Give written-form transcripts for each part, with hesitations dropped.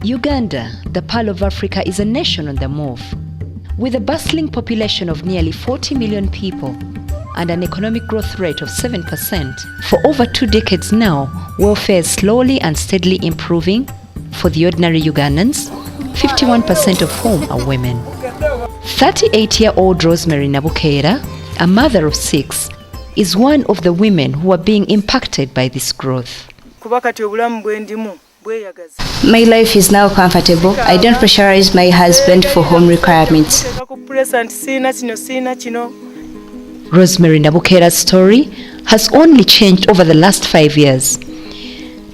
Uganda, the Pearl of Africa, is a nation on the move. With a bustling population of nearly 40 million people and an economic growth rate of 7%, for over 2 decades now, welfare is slowly and steadily improving for the ordinary Ugandans, 51% of whom are women. 38-year-old Rosemary Nabukeera, a mother of 6, is one of the women who are being impacted by this growth. My life is now comfortable. I don't pressurize my husband for home requirements. Rosemary Nabukeera's story has only changed over the last 5 years.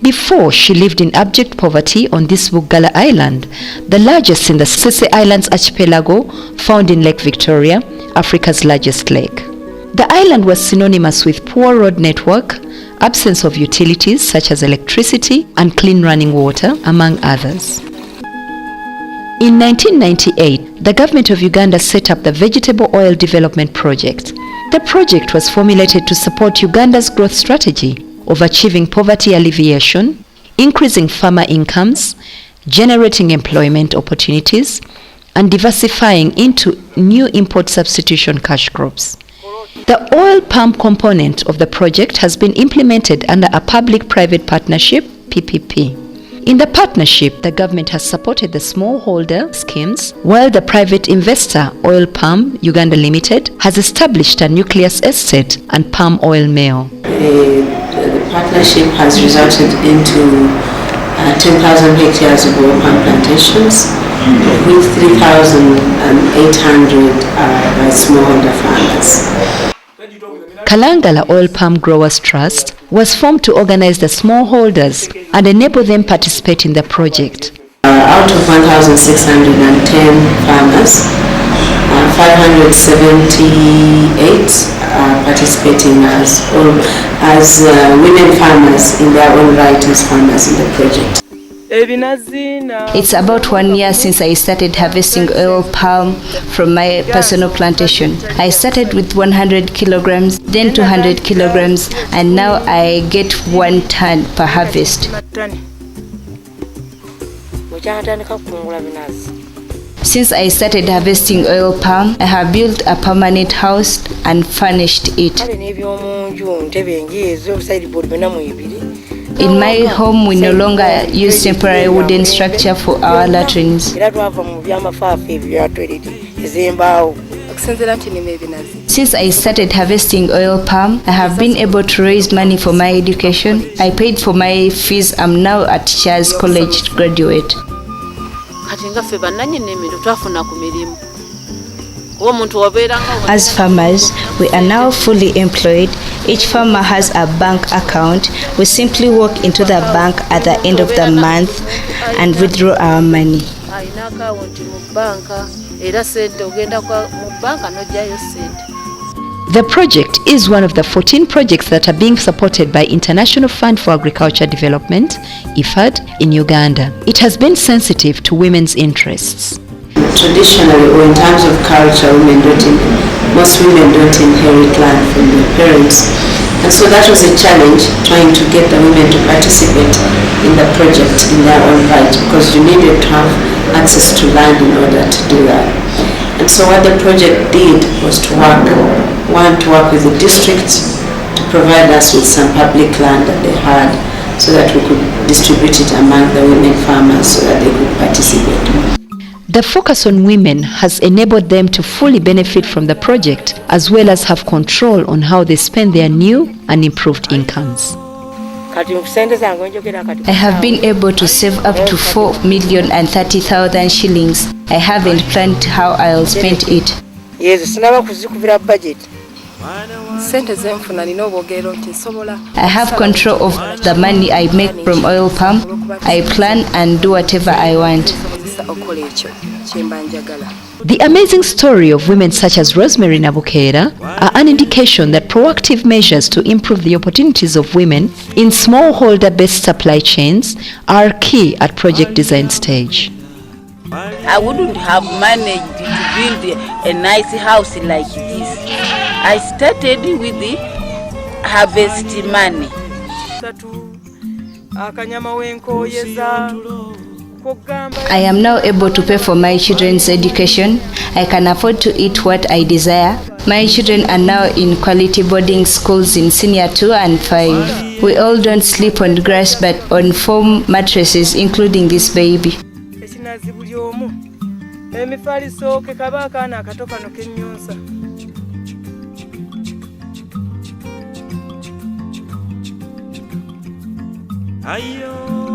Before, she lived in abject poverty on this Bugala Island, the largest in the Sese Islands archipelago found in Lake Victoria, Africa's largest lake. The island was synonymous with poor road network, absence of utilities such as electricity and clean running water, among others. In 1998, the government of Uganda set up the Vegetable Oil Development Project. The project was formulated to support Uganda's growth strategy of achieving poverty alleviation, increasing farmer incomes, generating employment opportunities, and diversifying into new import substitution cash crops. The oil palm component of the project has been implemented under a public-private partnership, PPP. In the partnership, the government has supported the smallholder schemes, while the private investor, Oil Palm Uganda Limited, has established a nucleus estate and palm oil mill. The partnership has resulted into 10,000 hectares of oil palm plantations, with 3,800 by smallholder farmers. Kalangala Oil Palm Growers Trust was formed to organize the smallholders and enable them participate in the project. Out of 1,610 farmers, 578 are participating as women farmers in their own right as farmers in the project. It's about 1 year since I started harvesting oil palm from my personal plantation. I started with 100 kilograms, then 200 kilograms, and now I get 1 ton per harvest. Since I started harvesting oil palm, I have built a permanent house and furnished it. In my home, we no longer use temporary wooden structure for our latrines. Since I started harvesting oil palm, I have been able to raise money for my education. I paid for my fees. I'm now a teacher's college graduate. As farmers, we are now fully employed. Each farmer has a bank account. We simply walk into the bank at the end of the month and withdraw our money. The project is one of the 14 projects that are being supported by International Fund for Agriculture Development, IFAD, in Uganda. It has been sensitive to women's interests. Traditionally, or in terms of culture, most women don't inherit land from their parents. And so that was a challenge, trying to get the women to participate in the project in their own right, because you needed to have access to land in order to do that. And so what the project did was to work with the district to provide us with some public land that they had, so that we could distribute it among the women farmers so that they could participate. The focus on women has enabled them to fully benefit from the project, as well as have control on how they spend their new and improved incomes. I have been able to save up to 4,030,000 shillings. I haven't planned how I'll spend it. I have control of the money I make from oil palm. I plan and do whatever I want. The amazing story of women such as Rosemary Nabukeera are an indication that proactive measures to improve the opportunities of women in smallholder-based supply chains are key at project design stage. I wouldn't have managed to build a nice house like this. I started with the harvest money. I am now able to pay for my children's education. I can afford to eat what I desire. My children are now in quality boarding schools in senior 2 and 5. We all don't sleep on grass but on foam mattresses, including this baby. Ayo